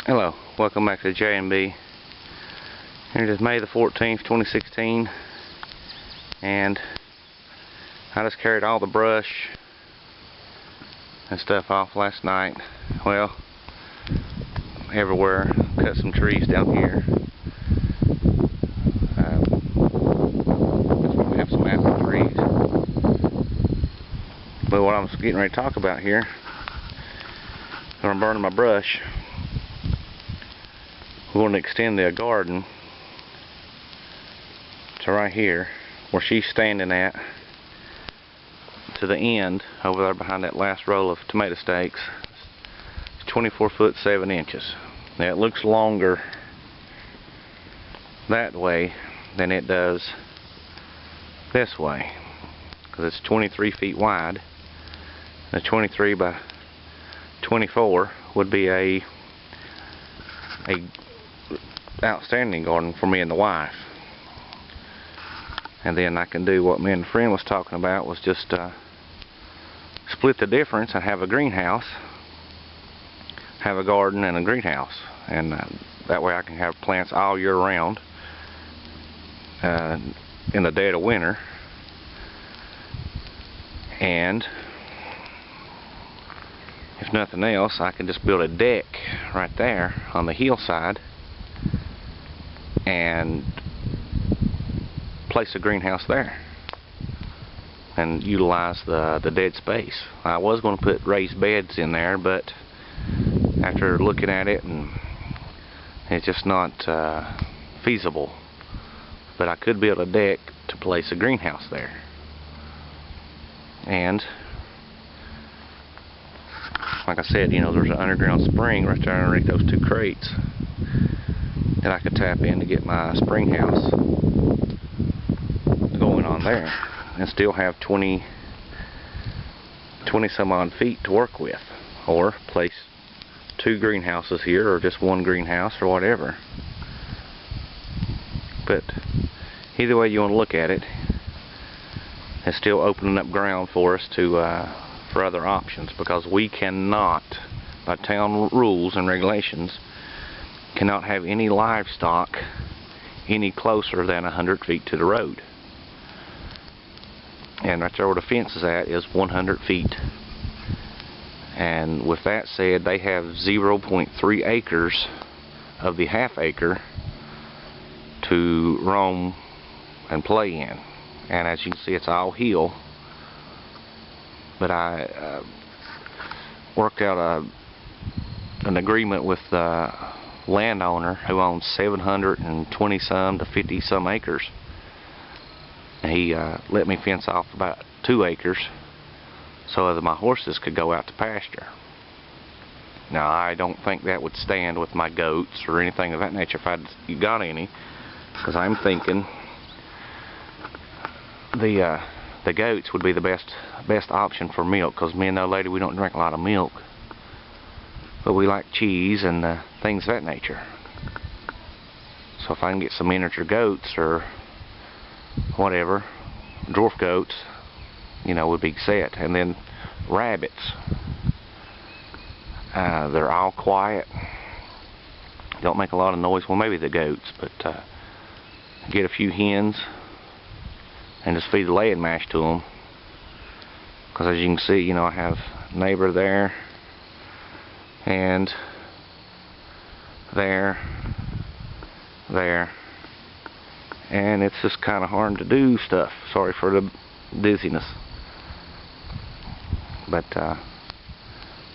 Hello, welcome back to J&B. It is May the 14th, 2016, and I just carried all the brush and stuff off last night. Well, everywhere. Cut some trees down here. We have some apple trees. But what I was getting ready to talk about here, when I'm burning my brush, we're going to extend the garden to right here where she's standing at, to the end over there behind that last row of tomato stakes. It's 24 foot 7 inches. Now it looks longer that way than it does this way, because it's 23 feet wide. The 23 by 24 would be a outstanding garden for me and the wife. And then I can do what me and a friend was talking about, was just split the difference and have a greenhouse, have a garden and a greenhouse, and that way I can have plants all year round in the dead of winter. And if nothing else, I can just build a deck right there on the hillside and place a greenhouse there and utilize the dead space. I was going to put raised beds in there, but after looking at it, and it's just not feasible. But I could build a deck to place a greenhouse there. And like I said, you know, there's an underground spring right there underneath those two crates that I could tap in to get my spring house going on there, and still have 20 some odd feet to work with, or place 2 greenhouses here, or just 1 greenhouse, or whatever. But either way you want to look at it, it's still opening up ground for us to for other options, because we cannot, by town rules and regulations, cannot have any livestock any closer than 100 feet to the road. And right there where the fence is at is 100 feet. And with that said, they have 0.3 acres of the half acre to roam and play in. And as you can see, it's all hill. But I worked out an agreement with the landowner who owns 720 some to 50 some acres. And he let me fence off about 2 acres so that my horses could go out to pasture. Now I don't think that would stand with my goats or anything of that nature, if I'd got any, because I'm thinking the goats would be the best option for milk, because me and the old lady, we don't drink a lot of milk, but we like cheese and things of that nature. So if I can get some miniature goats or whatever, dwarf goats, you know, would be set. And then rabbits, they're all quiet, don't make a lot of noise. Well, maybe the goats, but get a few hens and just feed the laying mash to them, because as you can see, you know, I have a neighbor there and there, and it's just kind of hard to do stuff. Sorry for the dizziness. But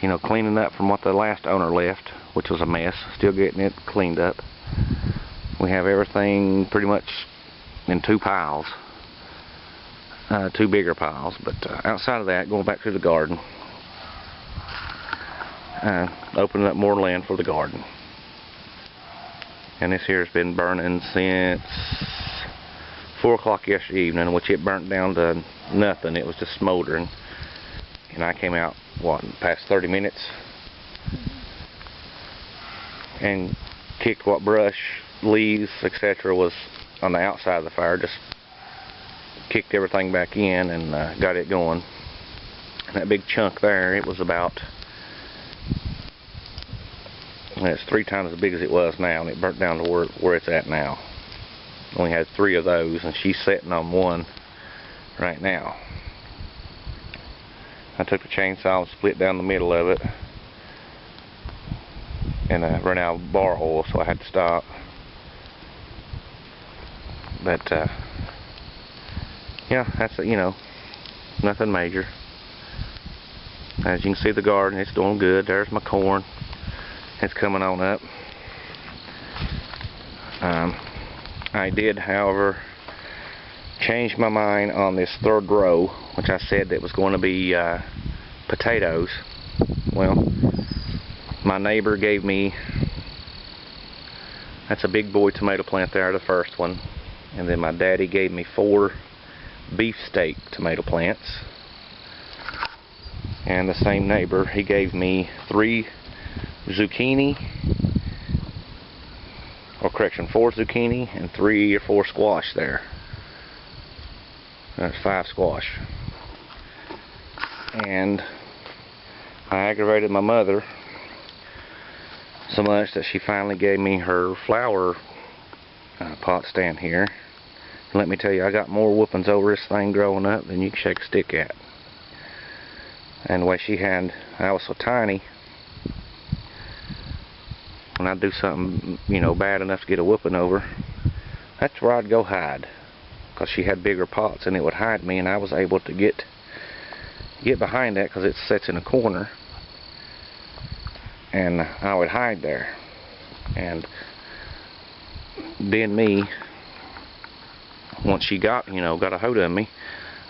you know, cleaning up from what the last owner left, which was a mess, still getting it cleaned up. We have everything pretty much in 2 piles, 2 bigger piles. But outside of that, going back to the garden, opening up more land for the garden. And this here has been burning since 4 o'clock yesterday evening, which it burnt down to nothing. It was just smoldering. And I came out, what, past 30 minutes, and kicked what brush, leaves, etc. was on the outside of the fire. Just kicked everything back in and got it going. And that big chunk there, it was about And it's 3 times as big as it was now, and it burnt down to where it's at now. Only had 3 of those, and she's sitting on one right now. I took the chainsaw and split down the middle of it, and I ran out of bar oil, so I had to stop. But yeah, that's nothing major. As you can see, the garden, it's doing good. There's my corn. It's coming on up. I did, however, change my mind on this 3rd row, which I said that was going to be potatoes. Well, my neighbor gave me, that's a big boy tomato plant there, the first one. And then my daddy gave me 4 beefsteak tomato plants. And the same neighbor, he gave me 3 zucchini, or correction, 4 zucchini and 3 or 4 squash there. That's 5 squash. And I aggravated my mother so much that she finally gave me her flower pot stand here. And let me tell you, I got more whoopings over this thing growing up than you can shake a stick at. And the way she had, I was so tiny, when I'd do something, bad enough to get a whooping over, that's where I'd go hide. Because she had bigger pots and it would hide me, and I was able to get behind that because it sits in a corner. And I would hide there. And being me, once she got a hold of me,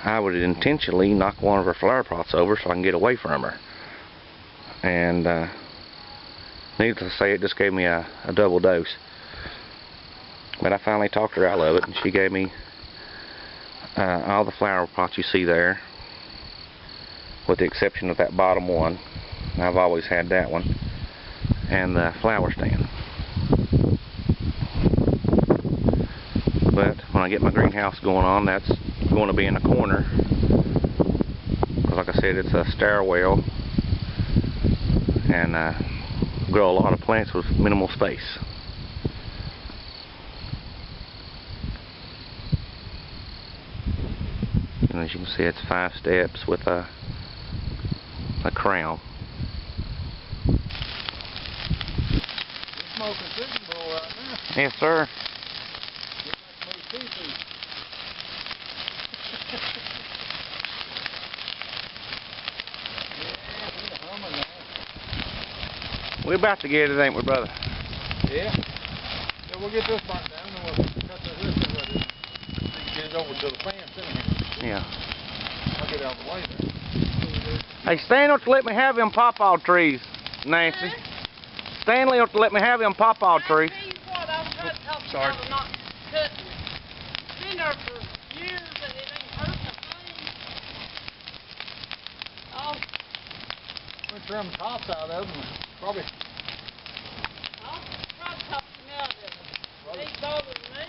I would intentionally knock one of her flower pots over so I can get away from her. And needless to say, it just gave me a double dose. But I finally talked her out of it, and she gave me all the flower pots you see there, with the exception of that bottom one. I've always had that one, and the flower stand. But when I get my greenhouse going on, that's going to be in the corner, because like I said, it's a stairwell, and grow a lot of plants with minimal space. And as you can see, it's 5 steps with a crown. You're smoking chicken bowl right now. Yes, sir. We're about to get it, ain't we, brother? Yeah. So we'll get this part down, and we'll cut this right here. Get it over to the fence in here. Yeah. I'll get out of the way there. Hey, Stan, don't you let me have them pawpaw trees, Nancy. Stanley, don't you let me have them pawpaw trees. I tell you what, I was trying to talk Sorry. about not cutting. It's been there for years and it ain't hurt a thing. Oh, We trim the tops out of them. Probably. I'll try to talk him out of it. It ain't bothering me.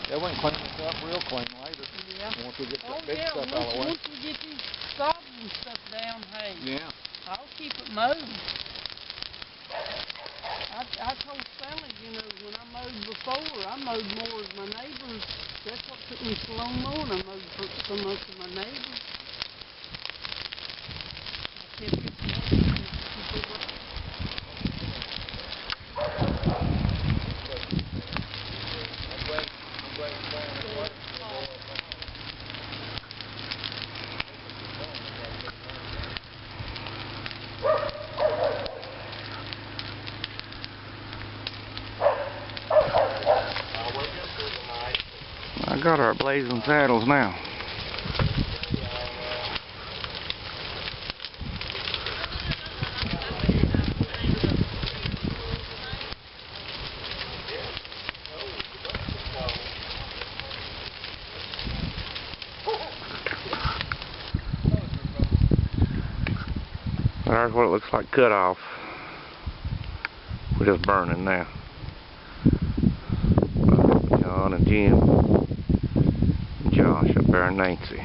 Yeah, we can clean this up real clean later. Yeah. Once we get Oh, that big yeah, stuff out of the way. once we get these sods and stuff down, hey, Yeah. I'll keep it mowed. I told Sally, when I mowed before, I mowed more of my neighbors. That's what took me so long mowing. I mowed so much of my neighbors. I kept it I got our blazing saddles now. There's what it looks like cut off. We're just burning now. John and Jim and Josh up there and Nancy.